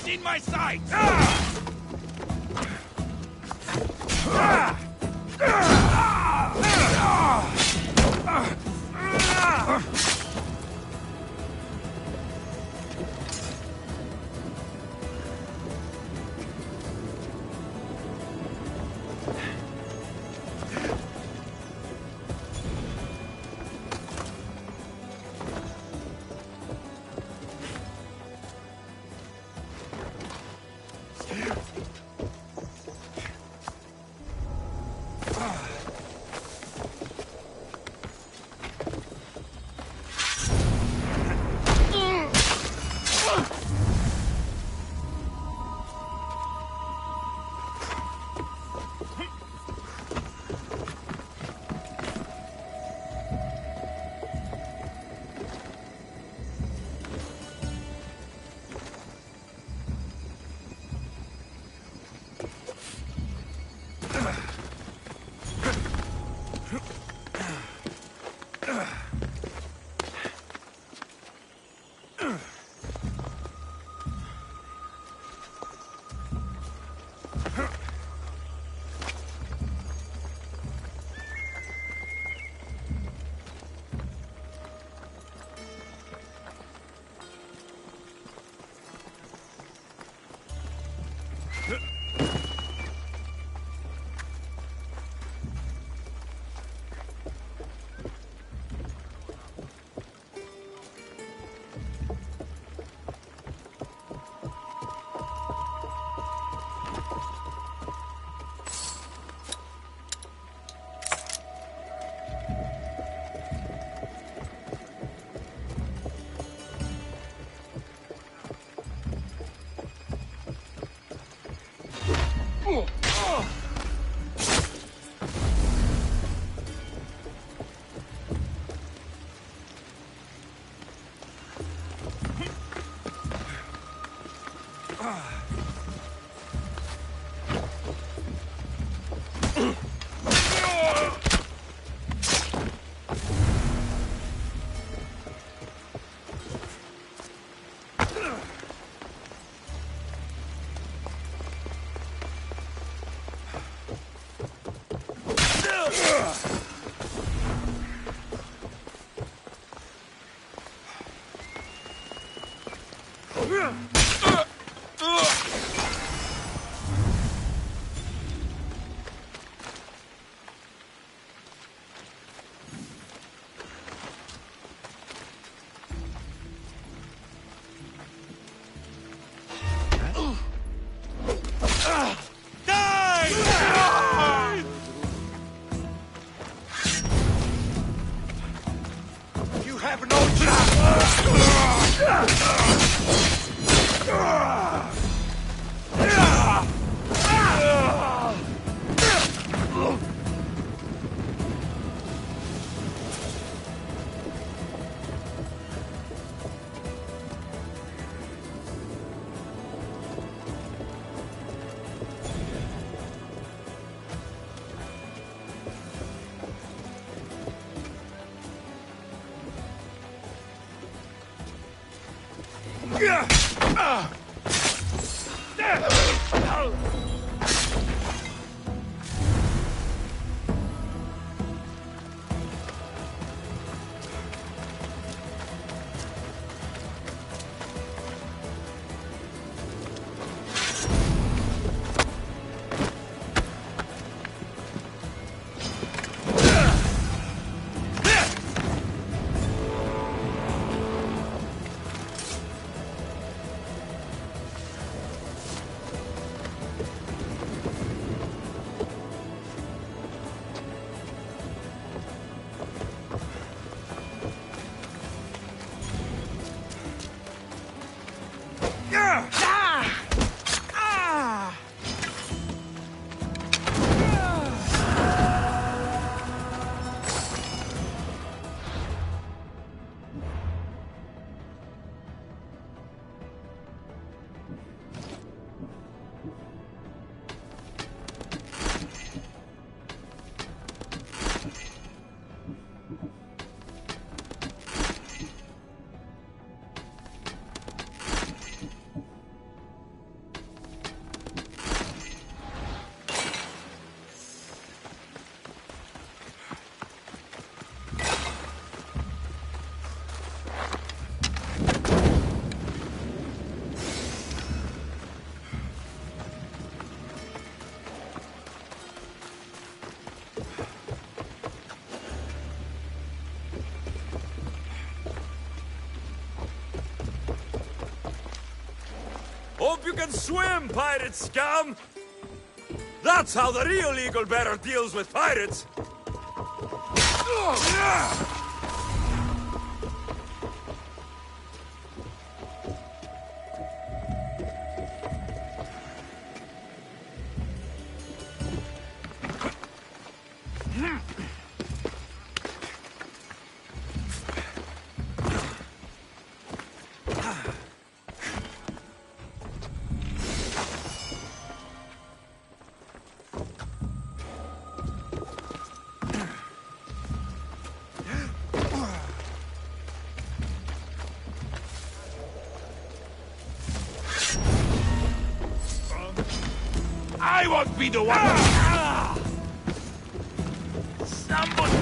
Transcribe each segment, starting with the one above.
In my sights! Hope you can swim, pirate scum! That's how the real Eagle Bearer deals with pirates! I won't be the one! Somebody...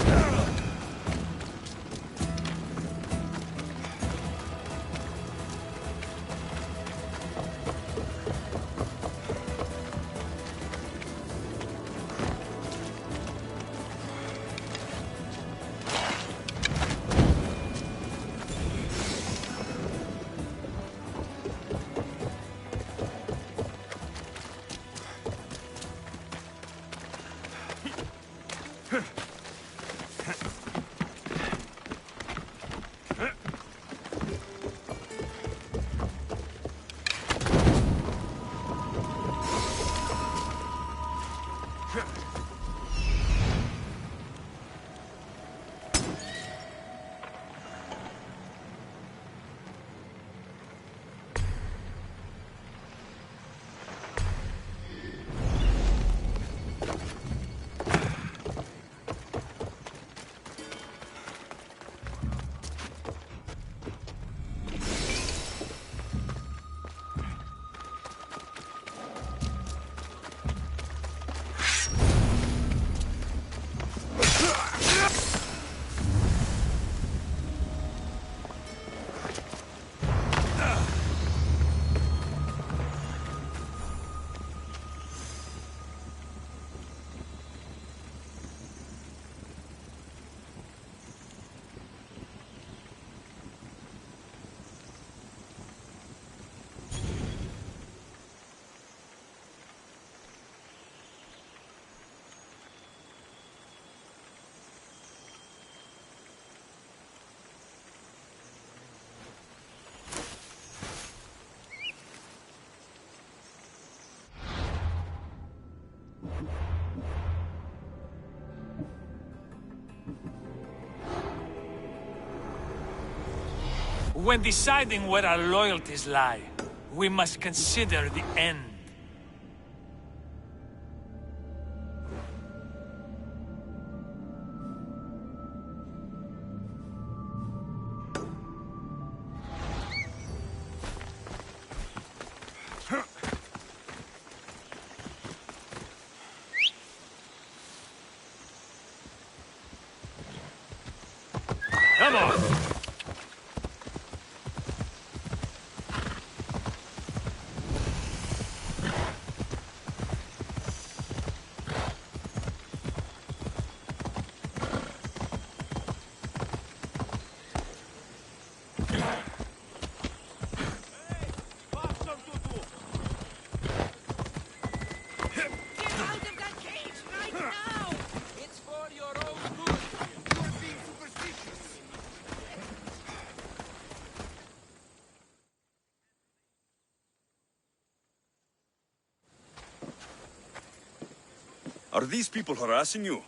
When deciding where our loyalties lie, we must consider the end. Come on! Are these people harassing you?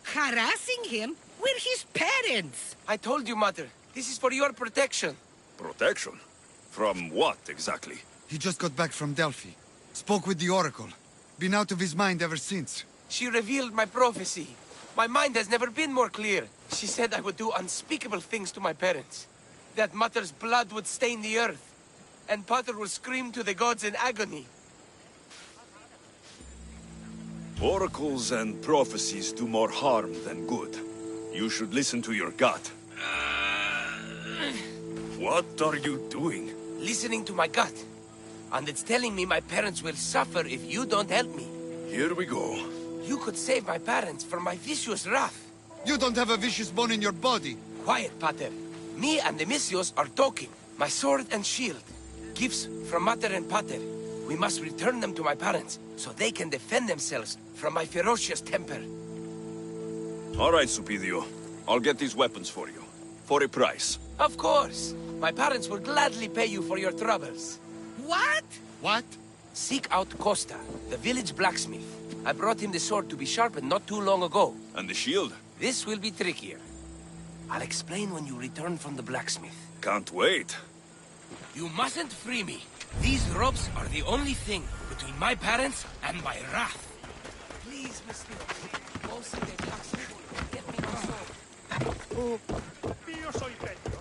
Harassing him? We're his parents! I told you, Mother. This is for your protection. Protection? From what, exactly? He just got back from Delphi. Spoke with the Oracle. Been out of his mind ever since. She revealed my prophecy. My mind has never been more clear. She said I would do unspeakable things to my parents. That Mother's blood would stain the earth. And Pater would scream to the gods in agony. Oracles and prophecies do more harm than good. You should listen to your gut. What are you doing? Listening to my gut. And it's telling me my parents will suffer if you don't help me. Here we go. You could save my parents from my vicious wrath. You don't have a vicious bone in your body. Quiet, Pater. Me and the Alexios are talking. My sword and shield. Gifts from Mater and Pater. We must return them to my parents, so they can defend themselves from my ferocious temper. All right, Supidio. I'll get these weapons for you. For a price. Of course. My parents will gladly pay you for your troubles. What? What? Seek out Costa, the village blacksmith. I brought him the sword to be sharpened not too long ago. And the shield? This will be trickier. I'll explain when you return from the blacksmith. Can't wait. You mustn't free me. These ropes are the only thing between my parents and my wrath. Please, Mr. Go see the blacksmith and get me my sword. Io soy peggio.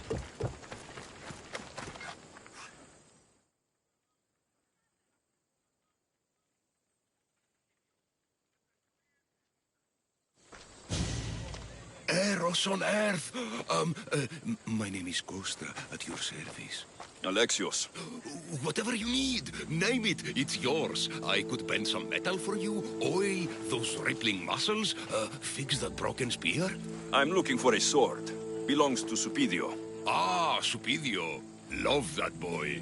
Eros on Earth. My name is Costa, at your service. Alexios. Whatever you need, name it, it's yours. I could bend some metal for you, oil those rippling muscles, fix that broken spear. I'm looking for a sword. Belongs to Supidio. Ah, Supidio. Love that boy.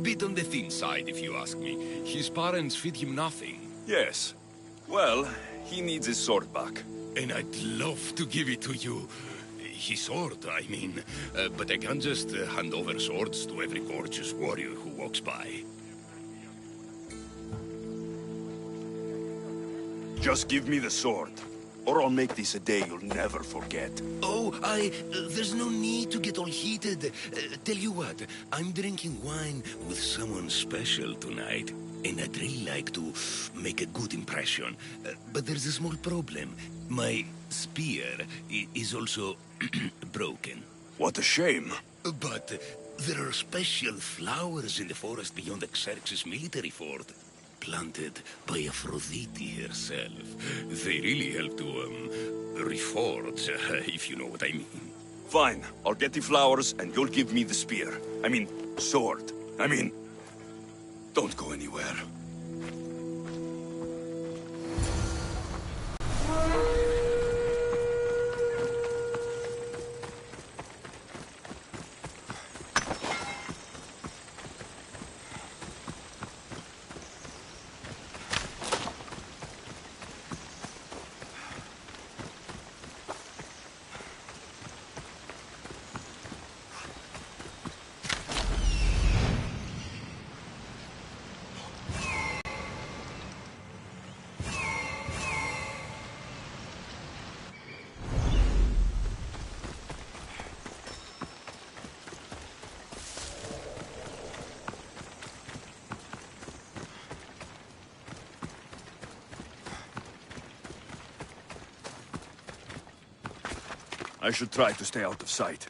Bit on the thin side, if you ask me. His parents feed him nothing. Yes. Well, he needs his sword back. And I'd love to give it to you. His sword, I mean. But I can't just hand over swords to every gorgeous warrior who walks by. Just give me the sword, or I'll make this a day you'll never forget. Oh, there's no need to get all heated. Tell you what, I'm drinking wine with someone special tonight. And I'd really like to make a good impression. But there's a small problem. My spear is also broken. What a shame. But there are special flowers in the forest beyond Xerxes' military fort. Planted by Aphrodite herself. They really help to, reforge, if you know what I mean. Fine, I'll get the flowers and you'll give me the spear. I mean, sword. Don't go anywhere. I should try to stay out of sight.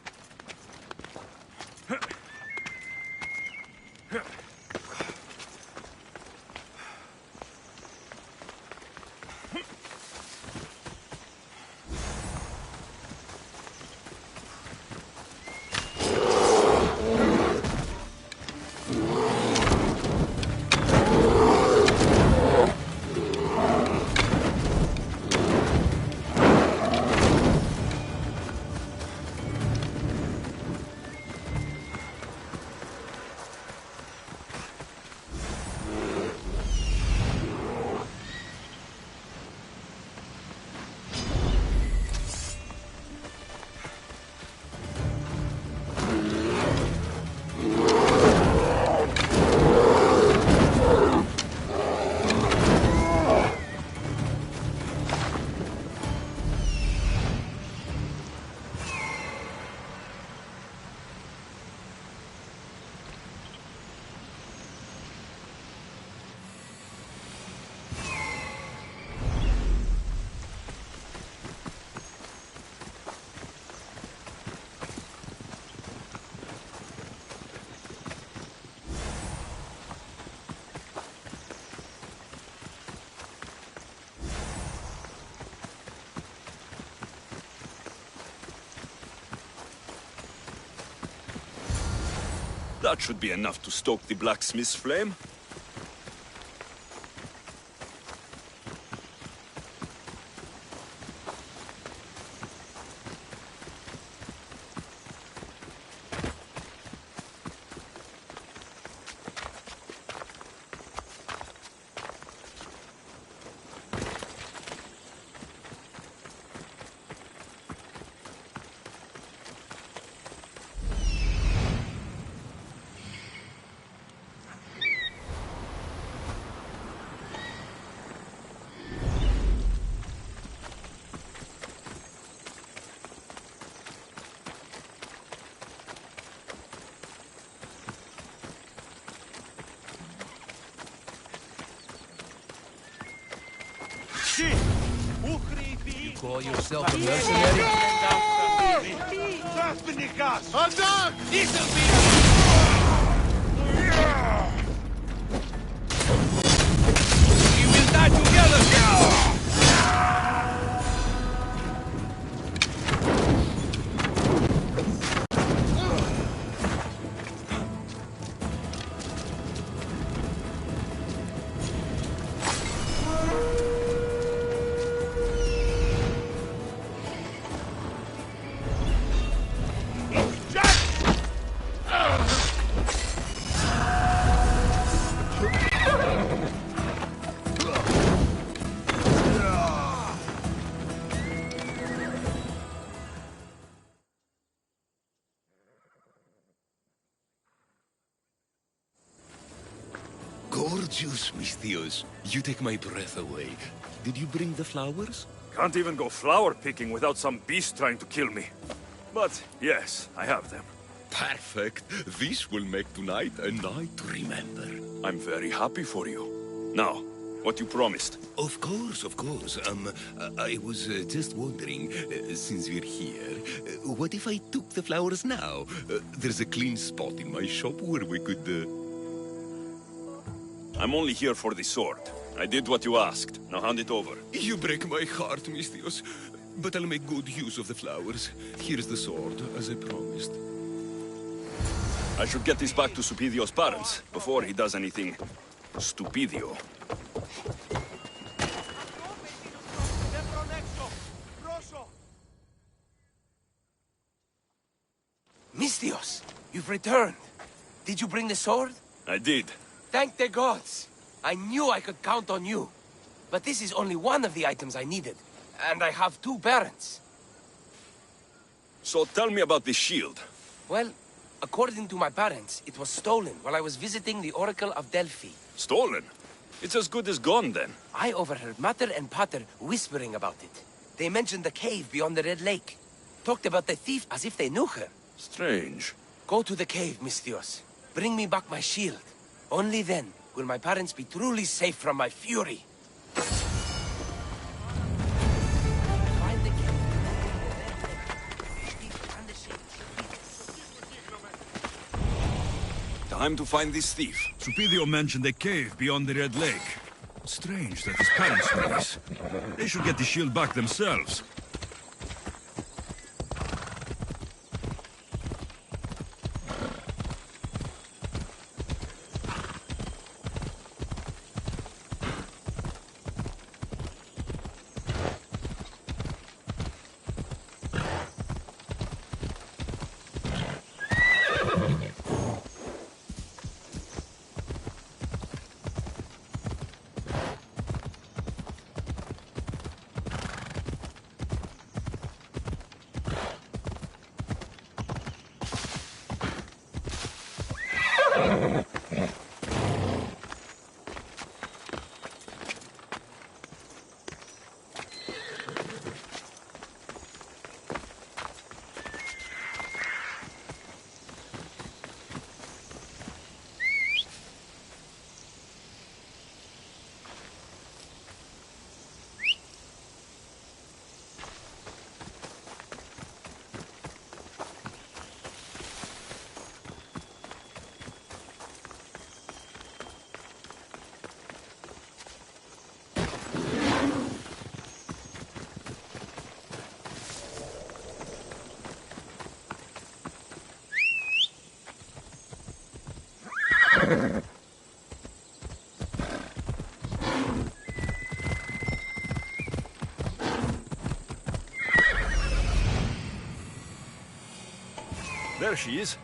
That should be enough to stoke the blacksmith's flame. You call yourself a mercenary? This'll be... We will die together! Gorgeous, Misthios. You take my breath away. Did you bring the flowers? Can't even go flower picking without some beast trying to kill me. But yes, I have them. Perfect. This will make tonight a night to remember. I'm very happy for you. Now, what you promised. Of course, of course. I was just wondering, since we're here, what if I took the flowers now? There's a clean spot in my shop where we could... I'm only here for the sword. I did what you asked. Now hand it over. You break my heart, Misthios. But I'll make good use of the flowers. Here's the sword, as I promised. I should get this back to Supidio's parents before he does anything stupidio. Misthios, you've returned. Did you bring the sword? I did. Thank the gods! I knew I could count on you. But this is only one of the items I needed. And I have 2 parents. So tell me about this shield. Well, according to my parents, it was stolen while I was visiting the Oracle of Delphi. Stolen? It's as good as gone then. I overheard Mater and Pater whispering about it. They mentioned the cave beyond the Red Lake. Talked about the thief as if they knew her. Strange. Go to the cave, Misthios. Bring me back my shield. Only then will my parents be truly safe from my fury. Find the cave. Time to find this thief. Supidio mentioned a cave beyond the Red Lake. Strange that his parents knew this. They should get the shield back themselves. There she is.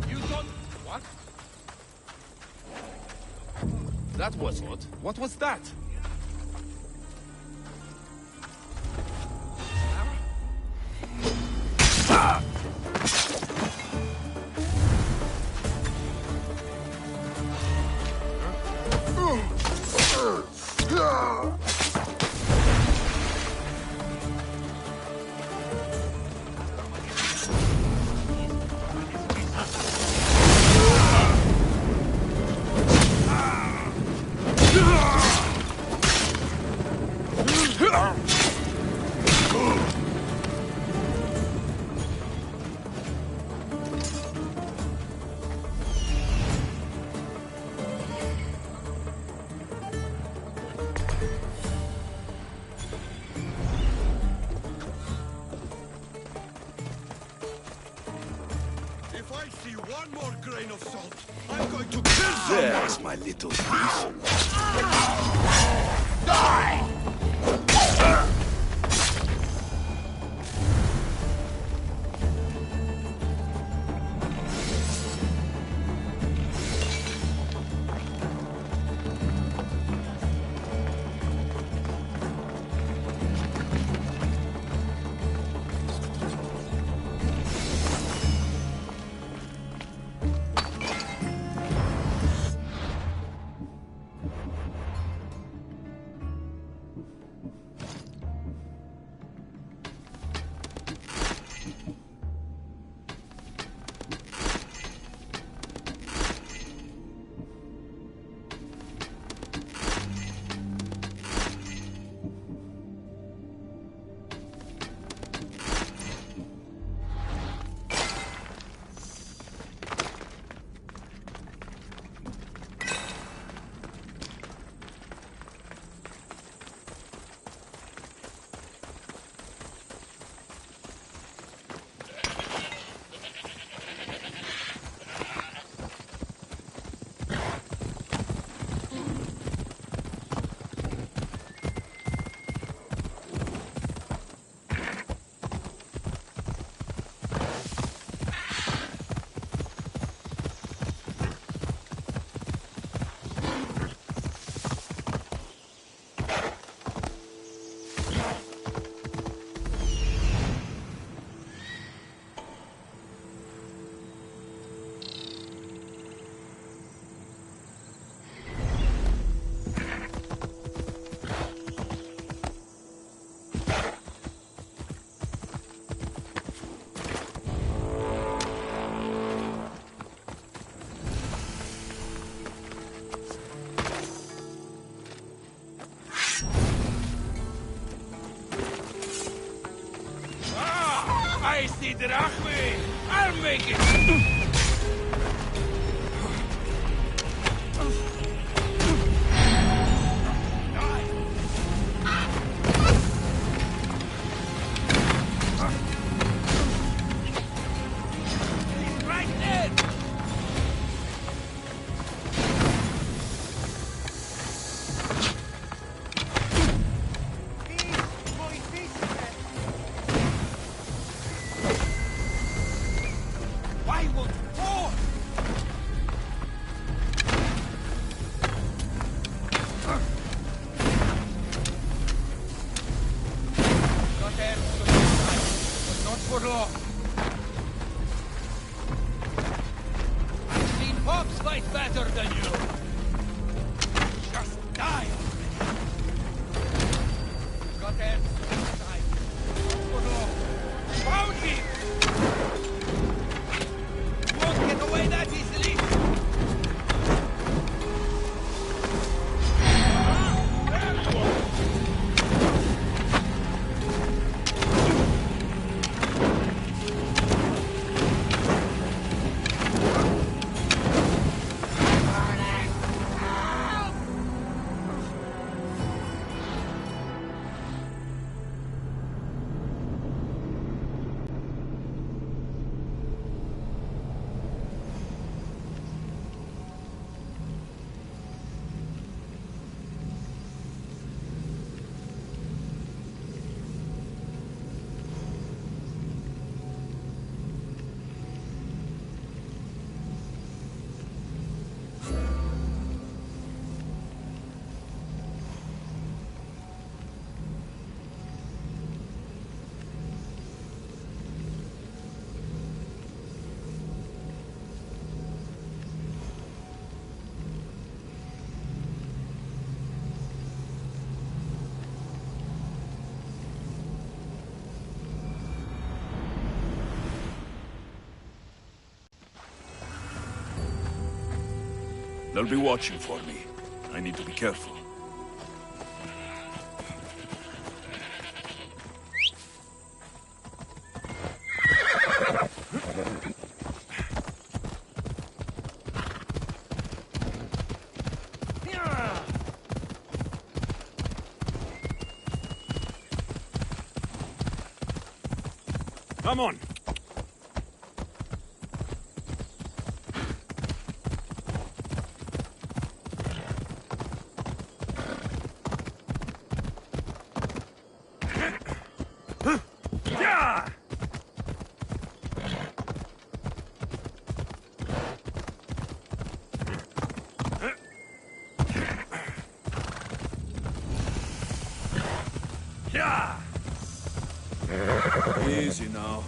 You don't... What? That was odd. What was that? If I see one more grain of salt, I'm going to kill someone! There's my little thief. any drachme, I'll make it! They'll be watching for me. I need to be careful. Come on. Easy now.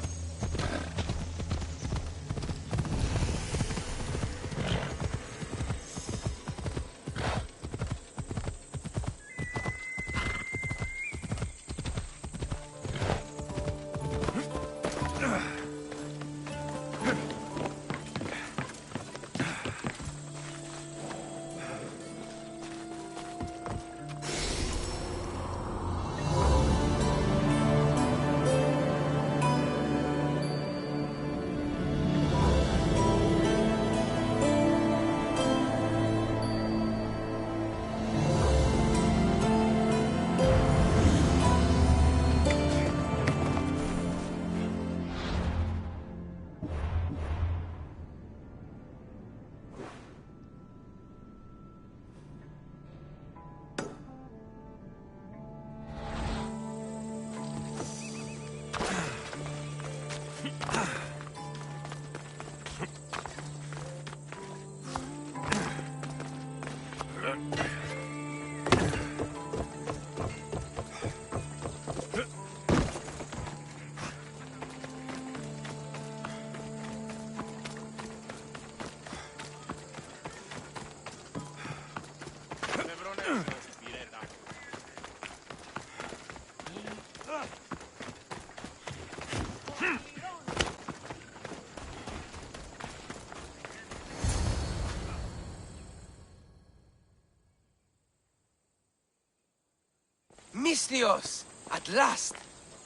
Alexios! At last!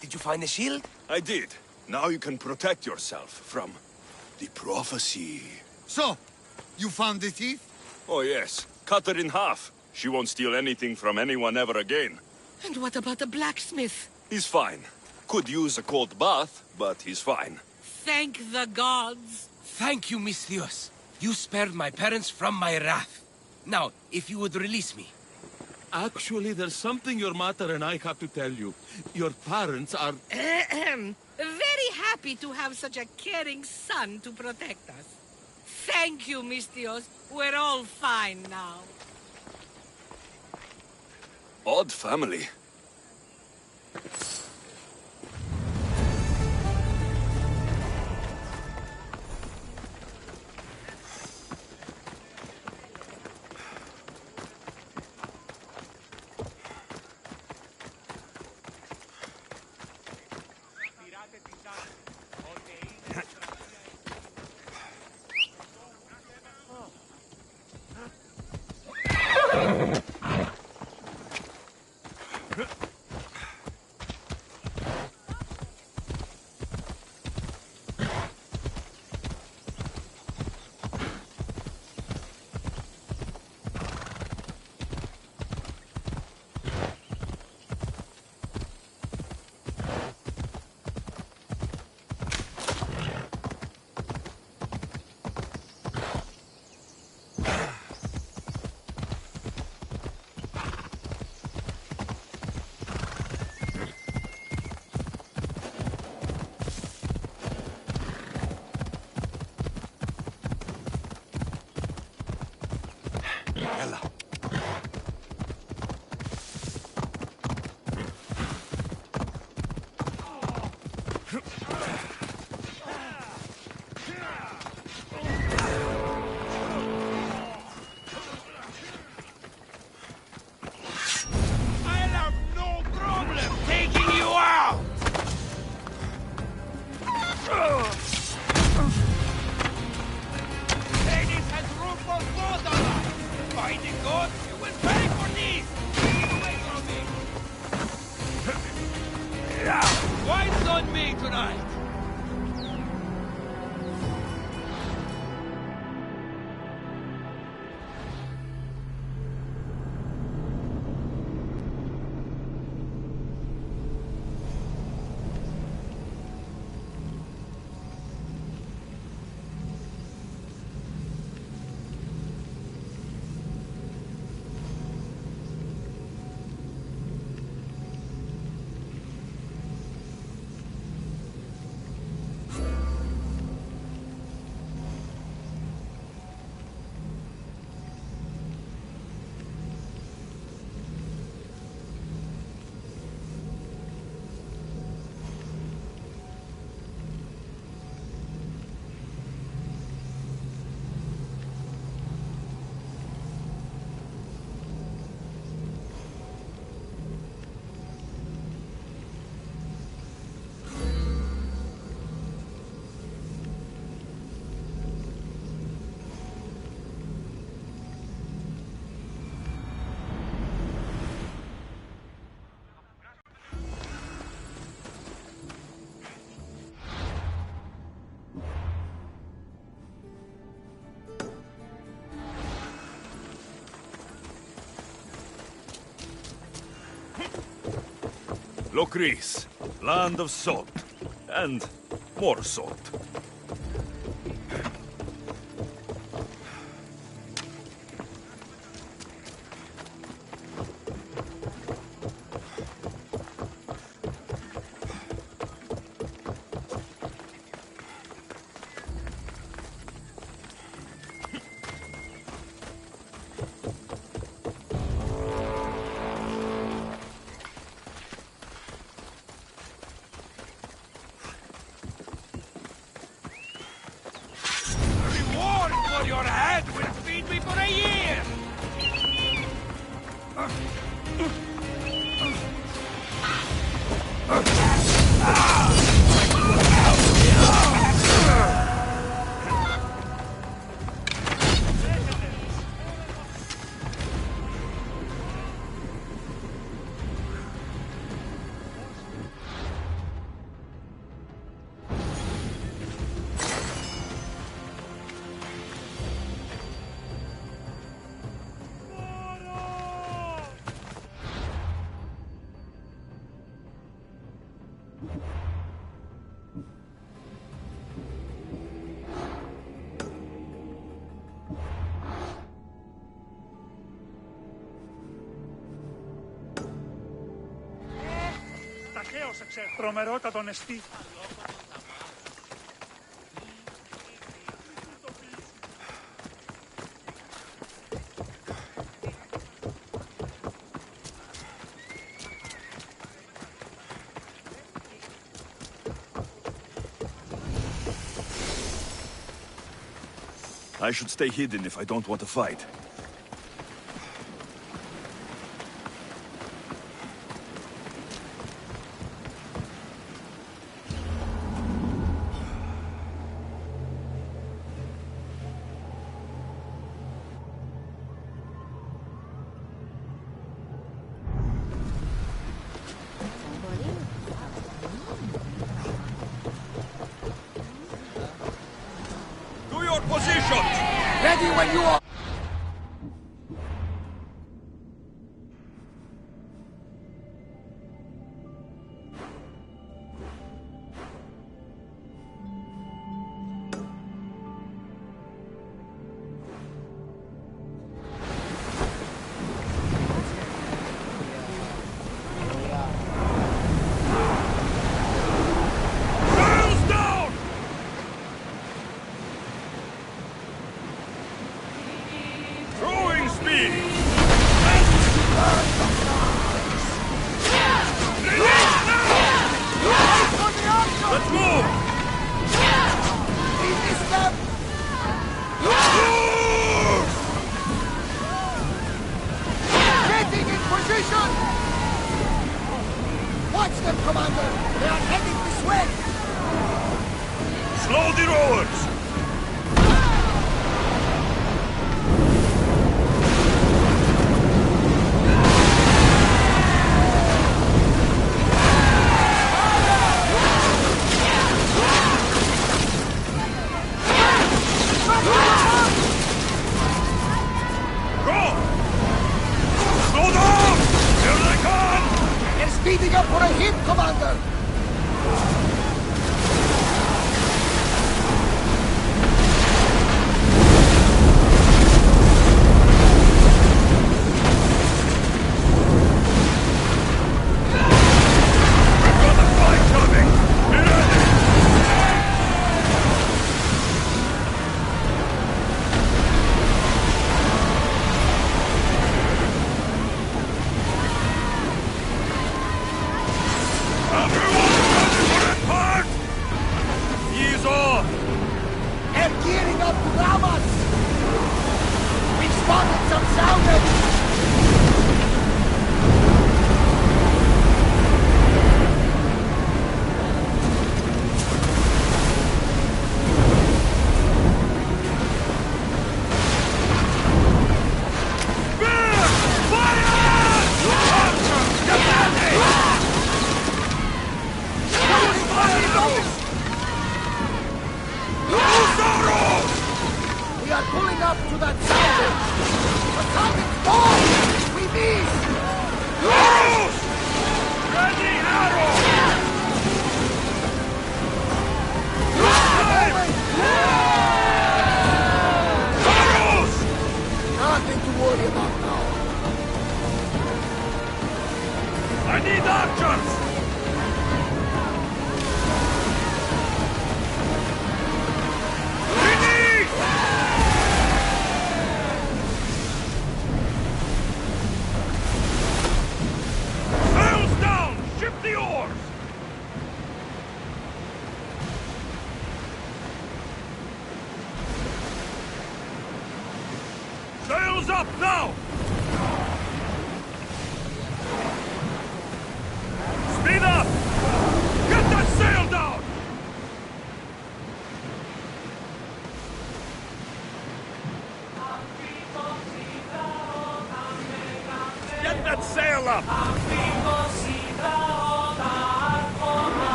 Did you find the shield? I did. Now you can protect yourself from the prophecy. So, you found the thief? Oh yes, cut her in half. She won't steal anything from anyone ever again. And what about the blacksmith? He's fine. Could use a cold bath, but he's fine. Thank the gods. Thank you, Alexios. You spared my parents from my wrath. Now, if you would release me. Actually, there's something your mother and I have to tell you. Your parents are... Ahem. Very happy to have such a caring son to protect us. Thank you, Mistios. We're all fine now. Odd family. Lokris, land of salt. And more salt. Αρχαίος τρομερότατον εστί. I should stay hidden if I don't want to fight. To your positions! Ready when you are! Sails down! Throwing speed! Let's move! Getting in position! Watch them, Commander! They are heading this way! Slow the rowers! Go! Slow down! Here they come! They're speeding up for a hit, Commander! We've got a fight coming! Be ready! Everyone ready for impact? Ease off! They're gearing up to ram us! We've spotted some sounders! Spear! Fire! Archers, get ready! Usaros! We are pulling up to that sounding! The sounding's more! We miss! Arrows! Ready, arrow! Arrows! Nothing to worry about now. I need archers! Finish! Sails down! Ship the oars! Sails up now! Speed up! Get that sail down! Get that sail up!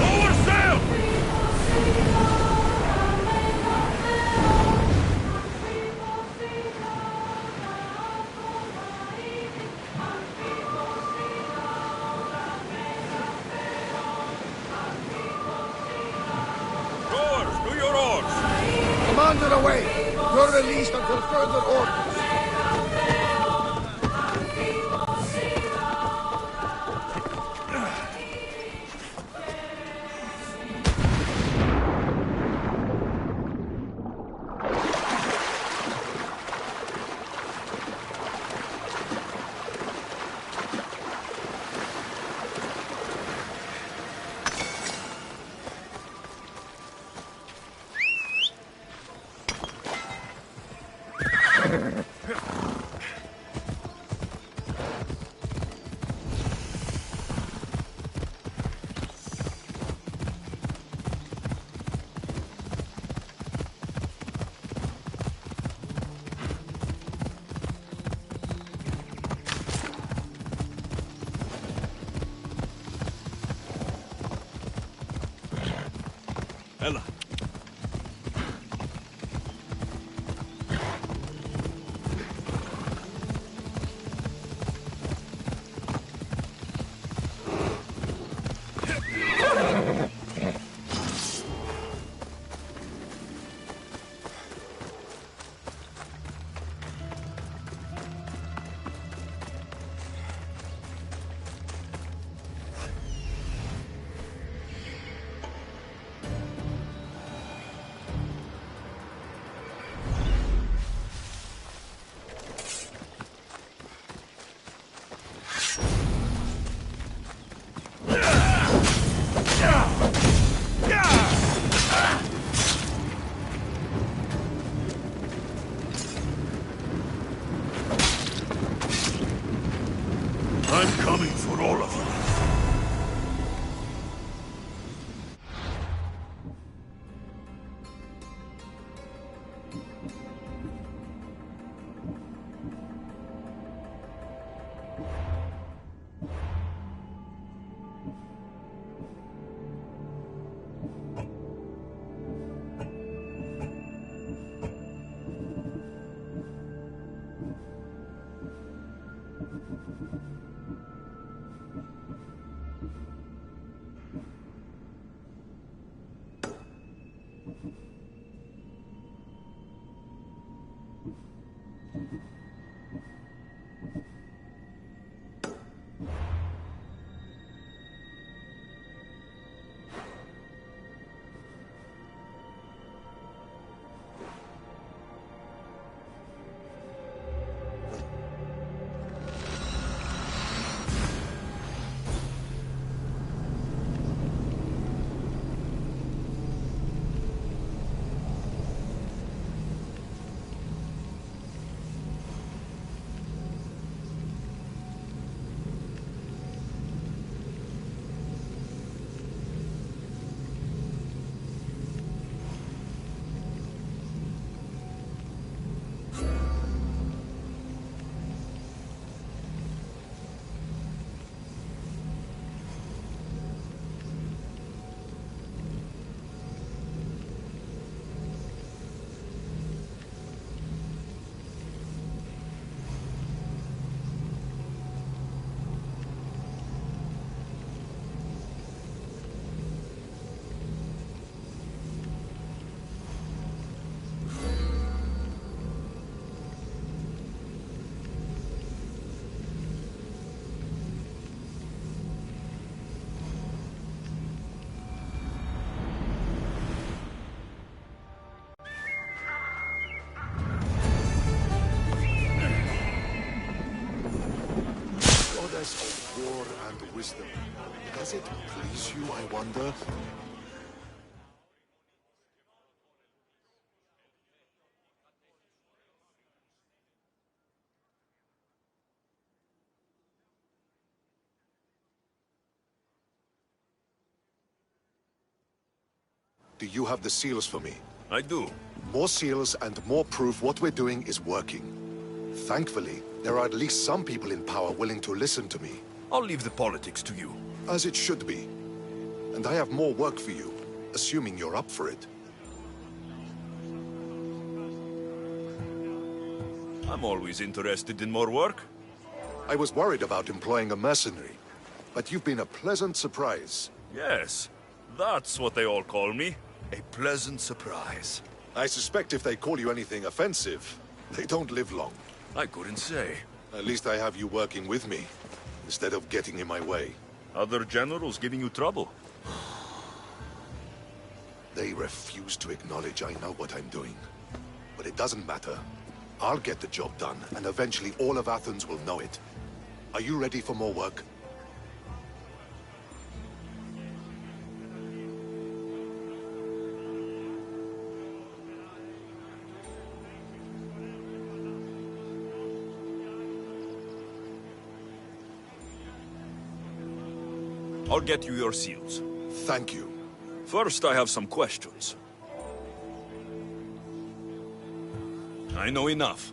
Lower sail! Rowers, do your oars! Commander away! You're released until further orders. Ella. I'm coming for all of you. Of war and wisdom. Does it please you, I wonder? Do you have the seals for me? I do. More seals and more proof what we're doing is working. Thankfully, there are at least some people in power willing to listen to me. I'll leave the politics to you. As it should be. And I have more work for you, assuming you're up for it. I'm always interested in more work. I was worried about employing a mercenary, but you've been a pleasant surprise. Yes, that's what they all call me. A pleasant surprise. I suspect if they call you anything offensive, they don't live long. I couldn't say. At least I have you working with me, instead of getting in my way. Other generals giving you trouble? They refuse to acknowledge I know what I'm doing. But it doesn't matter. I'll get the job done, and eventually all of Athens will know it. Are you ready for more work? I'll get you your seals. Thank you. First, I have some questions. I know enough.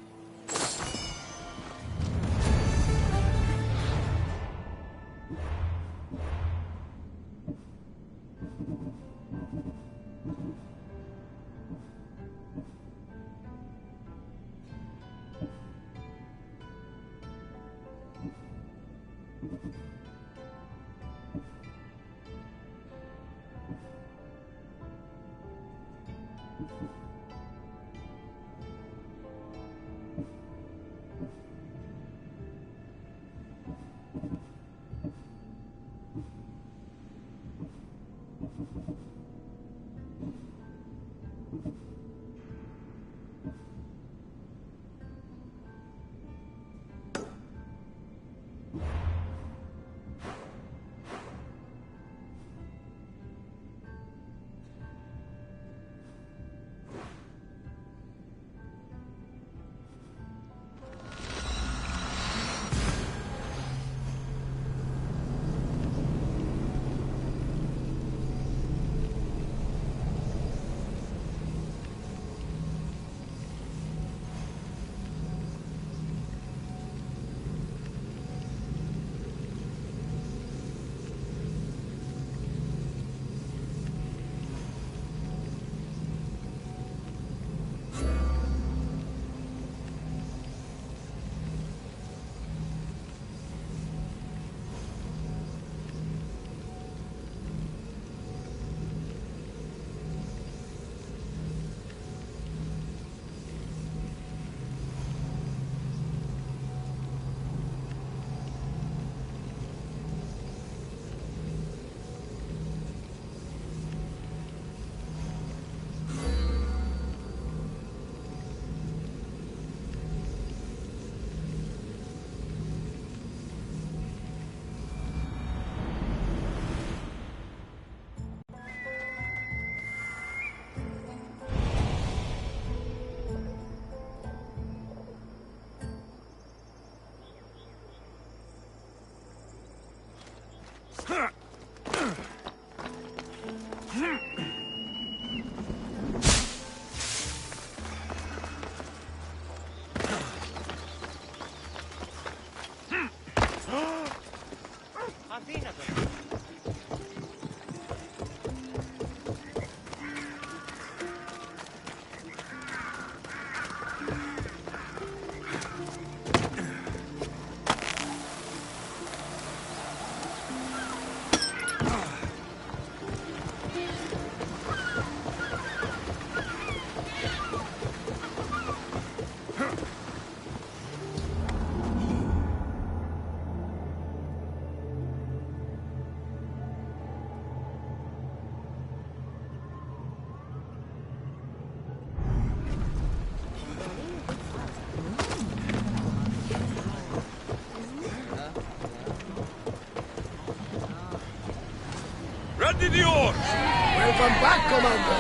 Ready the oars! Welcome back, Commander!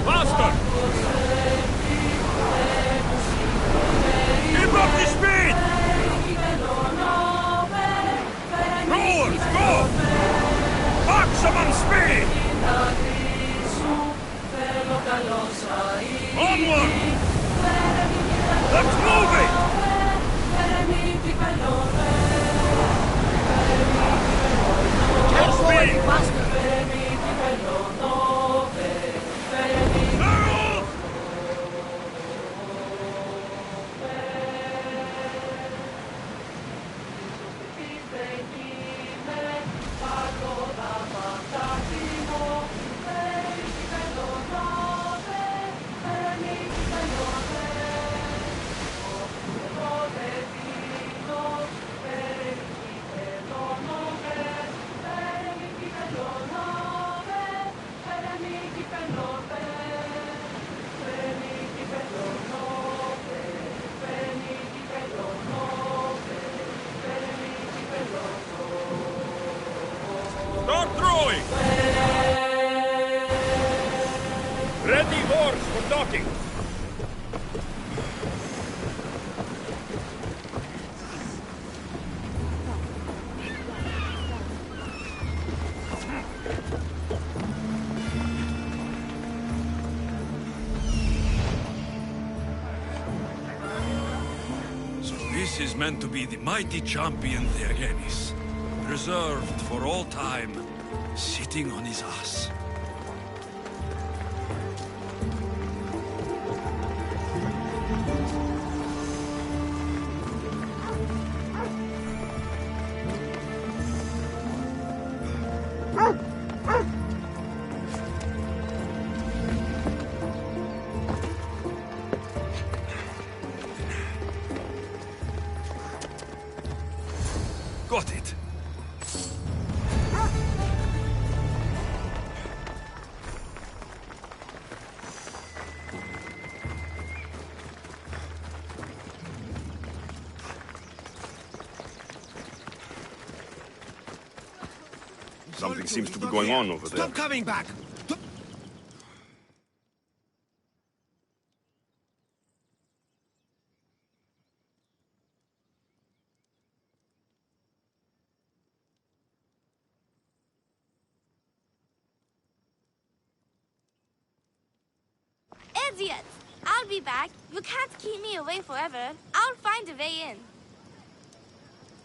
Faster! Keep up the speed! Rowers, go! Maximum speed! This is meant to be the mighty champion Theogenes, reserved for all time, sitting on his ass. Got it. Something seems to be going on over there. Stop coming back! Idiots! I'll be back. You can't keep me away forever. I'll find a way in.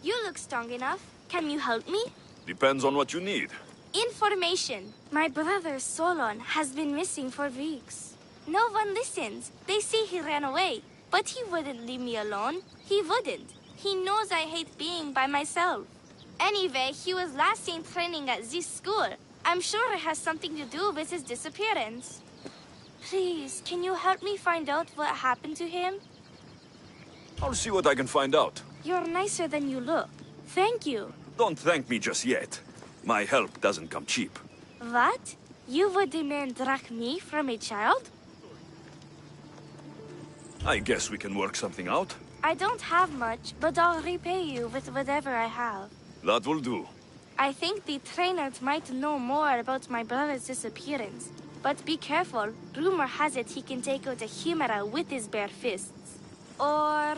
You look strong enough. Can you help me? Depends on what you need. Information. My brother Solon has been missing for weeks. No one listens. They say he ran away. But he wouldn't leave me alone. He wouldn't. He knows I hate being by myself. Anyway, he was last seen training at this school. I'm sure it has something to do with his disappearance. Please, can you help me find out what happened to him? I'll see what I can find out. You're nicer than you look. Thank you. Don't thank me just yet. My help doesn't come cheap. What? You would demand drachmae from a child? I guess we can work something out. I don't have much, but I'll repay you with whatever I have. That will do. I think the trainers might know more about my brother's disappearance. But be careful. Rumor has it he can take out a chimera with his bare fists. Or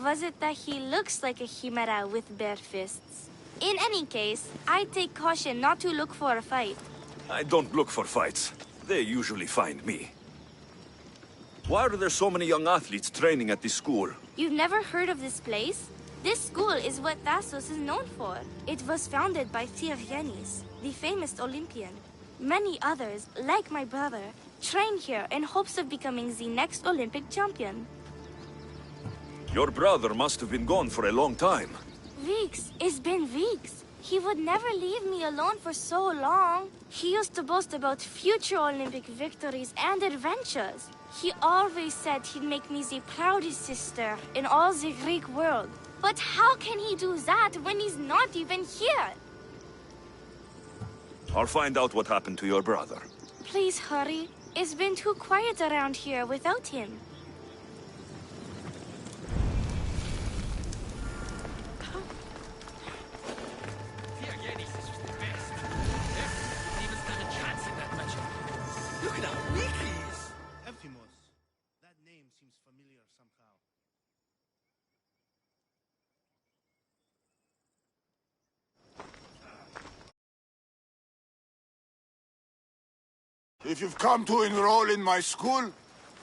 was it that he looks like a chimera with bare fists? In any case, I take caution not to look for a fight. I don't look for fights. They usually find me. Why are there so many young athletes training at this school? You've never heard of this place? This school is what Thasos is known for. It was founded by Theogenes, the famous Olympian. Many others, like my brother, train here in hopes of becoming the next Olympic champion. Your brother must have been gone for a long time. Weeks. It's been weeks. He would never leave me alone for so long. He used to boast about future Olympic victories and adventures. He always said he'd make me the proudest sister in all the Greek world. But how can he do that when he's not even here? I'll find out what happened to your brother. Please hurry. It's been too quiet around here without him. Theogenes is the best. Didn't even stand a chance in that matchup. Look at how weak he is! Ephimos. That name seems familiar somehow. If you've come to enroll in my school,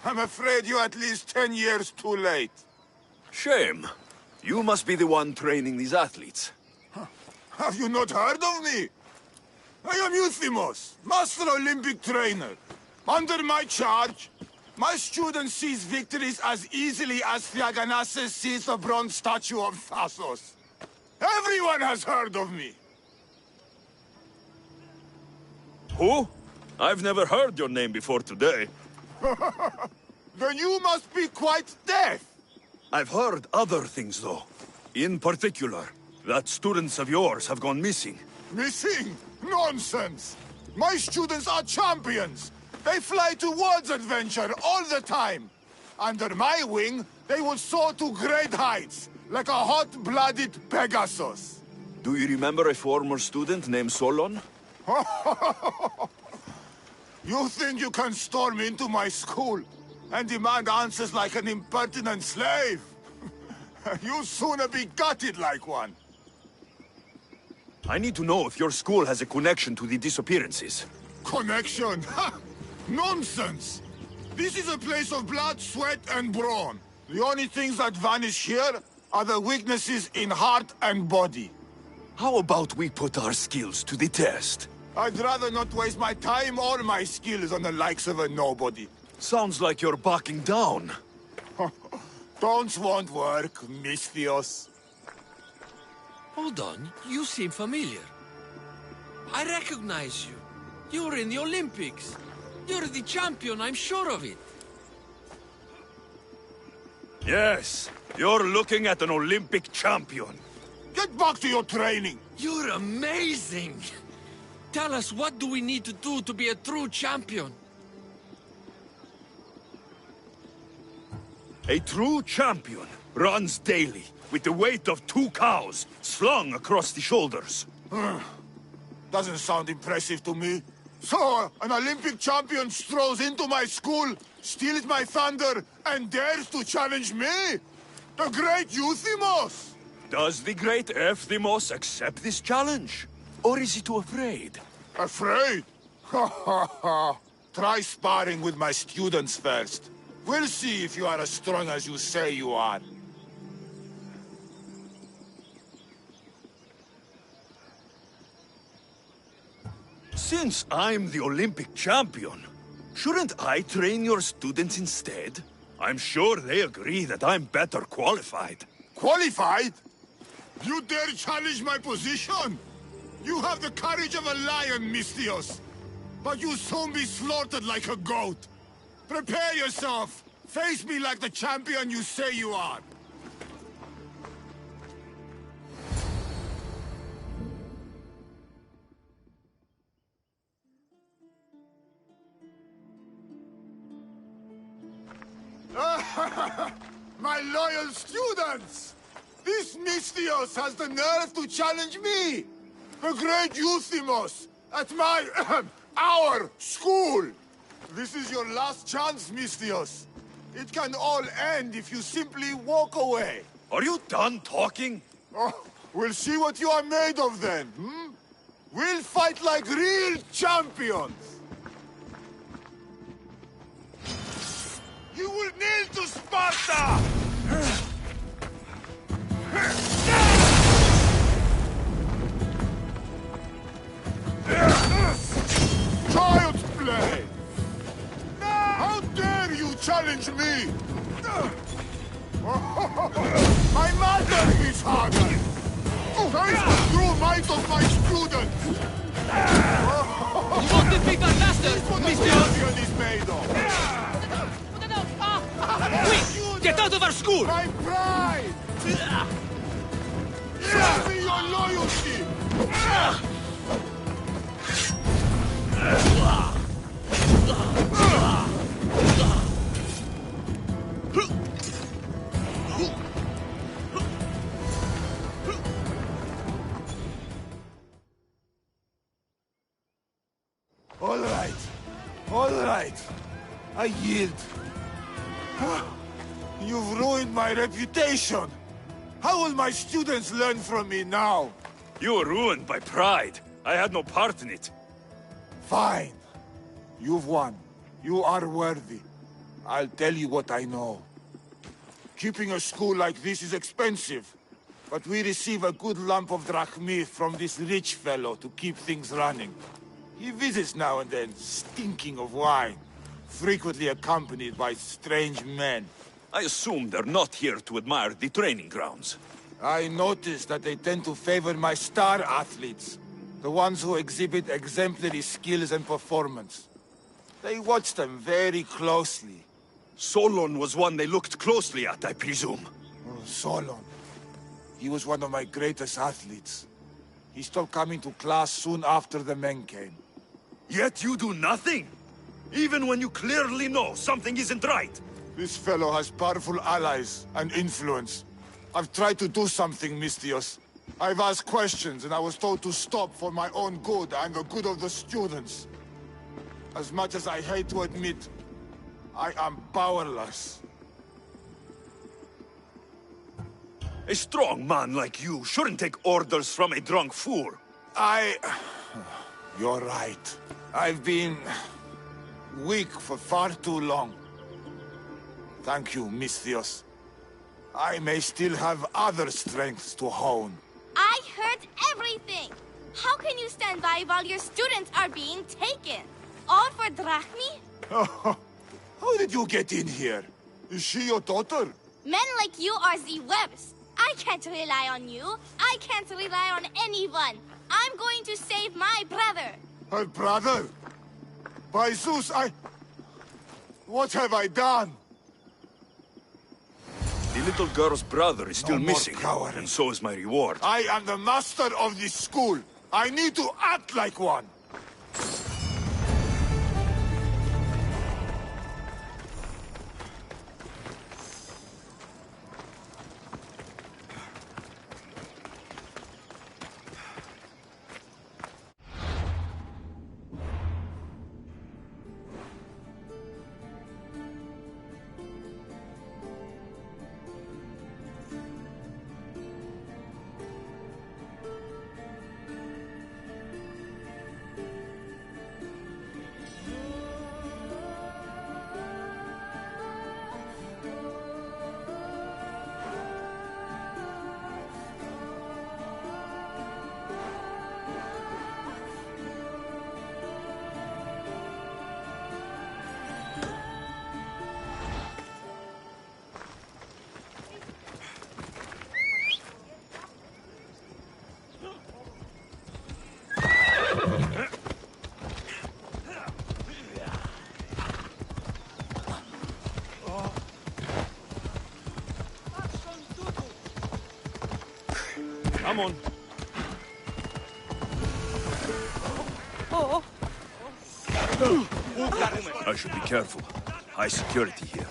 I'm afraid you're at least 10 years too late. Shame. You must be the one training these athletes. Have you not heard of me? I am Euthymos, Master Olympic Trainer. Under my charge, my student sees victories as easily as Theogenes sees the bronze statue of Thasos. Everyone has heard of me. Who? I've never heard your name before today. Then you must be quite deaf. I've heard other things, though. In particular, that students of yours have gone missing. Missing? Nonsense! My students are champions! They fly towards adventure all the time! Under my wing, they will soar to great heights, like a hot-blooded Pegasus. Do you remember a former student named Solon? You think you can storm into my school and demand answers like an impertinent slave? You'll sooner be gutted like one. I need to know if your school has a connection to the disappearances. Connection? Nonsense! This is a place of blood, sweat, and brawn. The only things that vanish here Other weaknesses in heart and body. How about we put our skills to the test? I'd rather not waste my time or my skills on the likes of a nobody. Sounds like you're backing down. Don't want work, Misthios. Hold on, you seem familiar. I recognize you. You're in the Olympics. You're the champion, I'm sure of it. Yes, you're looking at an Olympic champion. Get back to your training. You're amazing. Tell us, what do we need to do to be a true champion? A true champion runs daily with the weight of 2 cows slung across the shoulders. Doesn't sound impressive to me. So, an Olympic champion strolls into my school, steals my thunder, and dares to challenge me? The great Euthymos! Does the great Euthymos accept this challenge? Or is he too afraid? Afraid? Ha ha ha! Try sparring with my students first. We'll see if you are as strong as you say you are. Since I'm the Olympic champion, shouldn't I train your students instead? I'm sure they agree that I'm better qualified. Qualified? You dare challenge my position? You have the courage of a lion, Misthios. But you'll soon be slaughtered like a goat. Prepare yourself. Face me like the champion you say you are. My loyal students! This Misthios has the nerve to challenge me! The great Euthymos! At my... our school! This is your last chance, Misthios. It can all end if you simply walk away. Are you done talking? Oh, we'll see what you are made of then, hmm? We'll fight like real champions! You will kneel to Sparta! Child's play! How dare you challenge me? My mother is harder! Face the true might of my students! You won't defeat our master, Mr. Champion is made of! Quick! Get out of our school! My pride! Show me your loyalty! All right. I yield. You've ruined my reputation. How will my students learn from me now? You were ruined by pride. I had no part in it. Fine. You've won. You are worthy. I'll tell you what I know. Keeping a school like this is expensive, but we receive a good lump of drachmi from this rich fellow to keep things running. He visits now and then, stinking of wine, frequently accompanied by strange men. I assume they're not here to admire the training grounds. I noticed that they tend to favor my star athletes, the ones who exhibit exemplary skills and performance. They watch them very closely. Solon was one they looked closely at, I presume. Oh, Solon. He was one of my greatest athletes. He stopped coming to class soon after the men came. Yet you do nothing? Even when you clearly know something isn't right? This fellow has powerful allies and influence. I've tried to do something, Misthios. I've asked questions, and I was told to stop for my own good and the good of the students. As much as I hate to admit, I am powerless. A strong man like you shouldn't take orders from a drunk fool. You're right. I've been... weak for far too long. Thank you, Misthios. I may still have other strengths to hone. I heard everything! How can you stand by while your students are being taken? All for drachmi? How did you get in here? Is she your daughter? Men like you are the webs. I can't rely on you. I can't rely on anyone. I'm going to save my brother. Her brother? By Zeus, what have I done? The little girl's brother is still missing, and so is my reward. I am the master of this school. I need to act like one. Come on. I should be careful. High security here.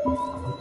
You